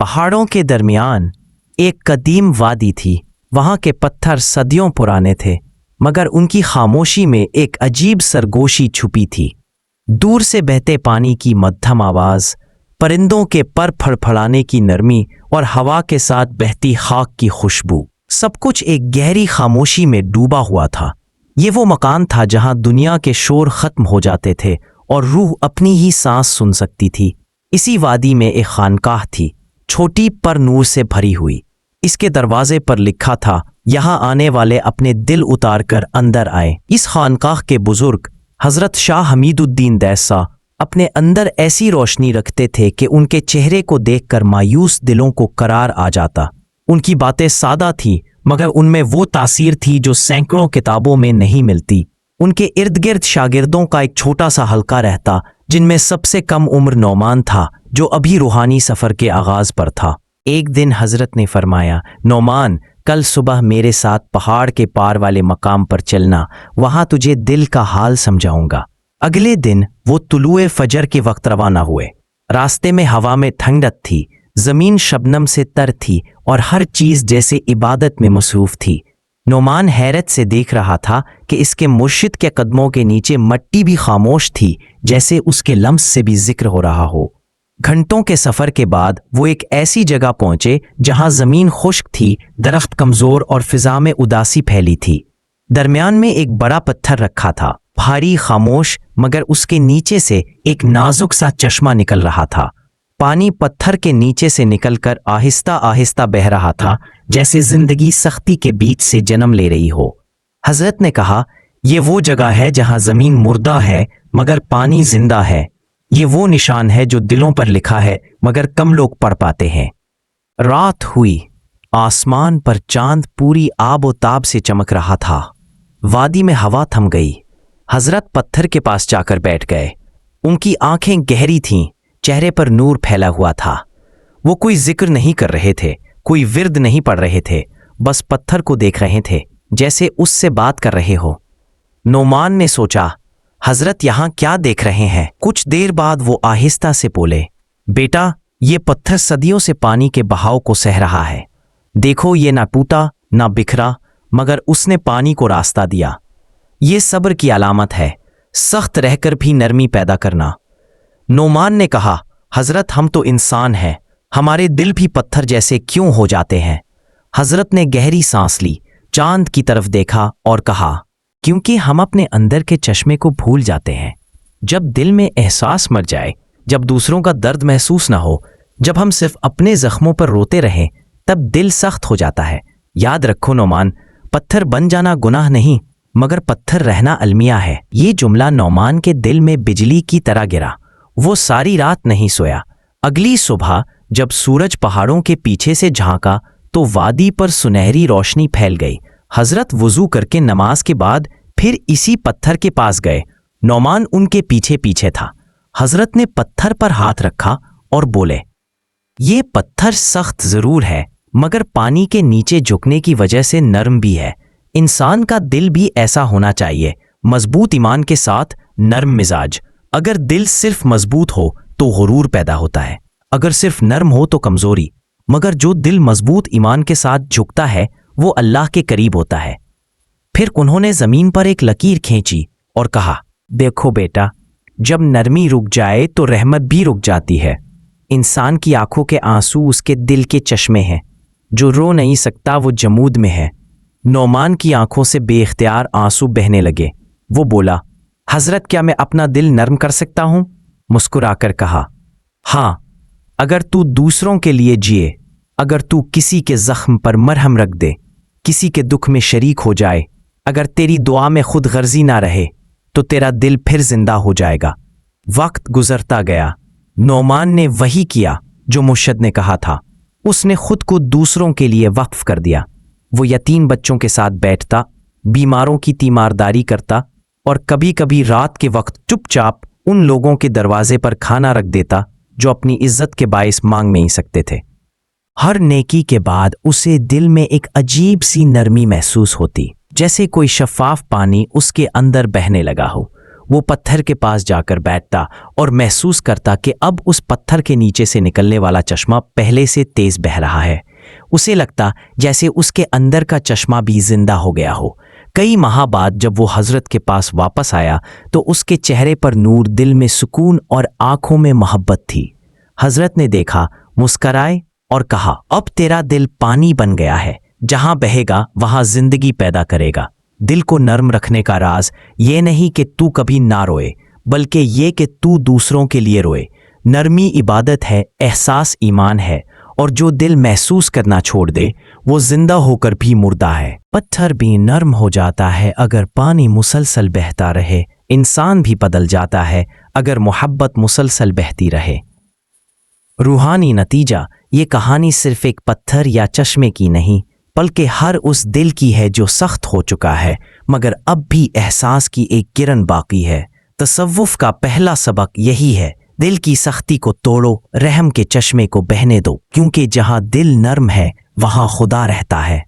पहाड़ों के दरमियान एक कदीम वादी थी। वहां के पत्थर सदियों पुराने थे, मगर उनकी खामोशी में एक अजीब सरगोशी छुपी थी। दूर से बहते पानी की मध्यम आवाज, परिंदों के पर फड़फड़ाने की नरमी और हवा के साथ बहती खाक की खुशबू, सब कुछ एक गहरी खामोशी में डूबा हुआ था। ये वो मकान था जहां दुनिया के शोर खत्म हो जाते थे और रूह अपनी ही सांस सुन सकती थी। इसी वादी में एक खानकाह थी, छोटी पर नूर से भरी हुई। इसके दरवाजे पर लिखा था, यहाँ आने वाले अपने दिल उतार कर अंदर आए। इस खानकाह के बुजुर्ग हजरत शाह हमीदुद्दीन दैसा अपने अंदर ऐसी रोशनी रखते थे कि उनके चेहरे को देखकर मायूस दिलों को करार आ जाता। उनकी बातें सादा थी, मगर उनमें वो तासीर थी जो सैकड़ों किताबों में नहीं मिलती। उनके इर्द गिर्द शागिर्दों का एक छोटा सा हल्का रहता, जिनमें सबसे कम उम्र नौमान था, जो अभी रूहानी सफ़र के आगाज़ पर था। एक दिन हजरत ने फरमाया, नौमान, कल सुबह मेरे साथ पहाड़ के पार वाले मकाम पर चलना, वहां तुझे दिल का हाल समझाऊंगा। अगले दिन वो तुलुए फजर के वक्त रवाना हुए। रास्ते में हवा में ठंडक थी, जमीन शबनम से तर थी और हर चीज जैसे इबादत में मसरूफ थी। नौमान हैरत से देख रहा था कि इसके मुर्शिद के कदमों के नीचे मट्टी भी खामोश थी, जैसे उसके लम्स से भी जिक्र हो रहा हो। घंटों के सफर के बाद वो एक ऐसी जगह पहुंचे जहां जमीन खुश्क थी, दरख्त कमजोर और फिजा में उदासी फैली थी। दरमियान में एक बड़ा पत्थर रखा था, भारी, खामोश, मगर उसके नीचे से एक नाजुक सा चश्मा निकल रहा था। पानी पत्थर के नीचे से निकलकर आहिस्ता आहिस्ता बह रहा था, जैसे जिंदगी सख्ती के बीच से जन्म ले रही हो। हजरत ने कहा, ये वो जगह है जहां जमीन मुर्दा है मगर पानी जिंदा है। ये वो निशान है जो दिलों पर लिखा है मगर कम लोग पढ़ पाते हैं। रात हुई, आसमान पर चांद पूरी आबो ताब से चमक रहा था। वादी में हवा थम गई। हजरत पत्थर के पास जाकर बैठ गए। उनकी आंखें गहरी थीं, चेहरे पर नूर फैला हुआ था। वो कोई जिक्र नहीं कर रहे थे, कोई विर्द नहीं पढ़ रहे थे, बस पत्थर को देख रहे थे, जैसे उससे बात कर रहे हो। नोमान ने सोचा, हजरत यहाँ क्या देख रहे हैं? कुछ देर बाद वो आहिस्ता से बोले, बेटा, ये पत्थर सदियों से पानी के बहाव को सह रहा है। देखो, ये ना टूटा ना बिखरा, मगर उसने पानी को रास्ता दिया। ये सब्र की अलामत है, सख्त रहकर भी नरमी पैदा करना। नोमान ने कहा, हजरत, हम तो इंसान हैं, हमारे दिल भी पत्थर जैसे क्यों हो जाते हैं? हजरत ने गहरी सांस ली, चांद की तरफ देखा और कहा, क्योंकि हम अपने अंदर के चश्मे को भूल जाते हैं। जब दिल में एहसास मर जाए, जब दूसरों का दर्द महसूस ना हो, जब हम सिर्फ अपने जख्मों पर रोते रहें, तब दिल सख्त हो जाता है। याद रखो नौमान, पत्थर बन जाना गुनाह नहीं, मगर पत्थर रहना अलमिया है। ये जुमला नौमान के दिल में बिजली की तरह गिरा। वो सारी रात नहीं सोया। अगली सुबह जब सूरज पहाड़ों के पीछे से झांका तो वादी पर सुनहरी रोशनी फैल गई। हजरत वुजू करके नमाज के बाद फिर इसी पत्थर के पास गए। नौमान उनके पीछे पीछे था। हजरत ने पत्थर पर हाथ रखा और बोले, ये पत्थर सख्त जरूर है, मगर पानी के नीचे झुकने की वजह से नरम भी है। इंसान का दिल भी ऐसा होना चाहिए, मजबूत ईमान के साथ नरम मिजाज। अगर दिल सिर्फ मजबूत हो तो गुरूर पैदा होता है, अगर सिर्फ नरम हो तो कमजोरी। मगर जो दिल मजबूत ईमान के साथ झुकता है वो अल्लाह के करीब होता है। फिर उन्होंने जमीन पर एक लकीर खींची और कहा, देखो बेटा, जब नरमी रुक जाए तो रहमत भी रुक जाती है। इंसान की आंखों के आंसू उसके दिल के चश्मे हैं। जो रो नहीं सकता वो जमूद में है। नौमान की आंखों से बेख्तियार आंसू बहने लगे। वो बोला, हजरत, क्या मैं अपना दिल नरम कर सकता हूं? मुस्कुराकर कहा, हाँ, अगर तू दूसरों के लिए जिए, अगर तू किसी के जख्म पर मरहम रख दे, किसी के दुख में शरीक हो जाए, अगर तेरी दुआ में खुद गर्जी ना रहे, तो तेरा दिल फिर जिंदा हो जाएगा। वक्त गुजरता गया। नौमान ने वही किया जो मुर्शद ने कहा था। उसने खुद को दूसरों के लिए वक्फ कर दिया। वो यतीम बच्चों के साथ बैठता, बीमारों की तीमारदारी करता और कभी कभी रात के वक्त चुपचाप उन लोगों के दरवाजे पर खाना रख देता जो अपनी इज्जत के बाइस मांग नहीं सकते थे। हर नेकी के बाद उसे दिल में एक अजीब सी नरमी महसूस होती, जैसे कोई शफाफ पानी उसके अंदर बहने लगा हो। وہ پتھر کے پاس جا کر بیٹھتا اور محسوس کرتا کہ اب اس پتھر کے نیچے سے نکلنے والا چشمہ پہلے سے تیز بہہ رہا ہے۔ اسے لگتا جیسے اس کے اندر کا چشمہ بھی زندہ ہو گیا ہو۔ کئی ماہ بعد جب وہ حضرت کے پاس واپس آیا تو اس کے چہرے پر نور، دل میں سکون اور آنکھوں میں محبت تھی۔ حضرت نے دیکھا، مسکرائے اور کہا، اب تیرا دل پانی بن گیا ہے، جہاں بہے گا وہاں زندگی پیدا کرے گا۔ دل کو نرم رکھنے کا راز یہ نہیں کہ تو کبھی نہ روئے، بلکہ یہ کہ تو دوسروں کے لیے روئے۔ نرمی عبادت ہے، احساس ایمان ہے، اور جو دل محسوس کرنا چھوڑ دے وہ زندہ ہو کر بھی مردہ ہے۔ پتھر بھی نرم ہو جاتا ہے اگر پانی مسلسل بہتا رہے، انسان بھی بدل جاتا ہے اگر محبت مسلسل بہتی رہے۔ روحانی نتیجہ، یہ کہانی صرف ایک پتھر یا چشمے کی نہیں، بلکہ ہر اس دل کی ہے جو سخت ہو چکا ہے مگر اب بھی احساس کی ایک کرن باقی ہے۔ تصوف کا پہلا سبق یہی ہے، دل کی سختی کو توڑو، رحم کے چشمے کو بہنے دو، کیونکہ جہاں دل نرم ہے وہاں خدا رہتا ہے۔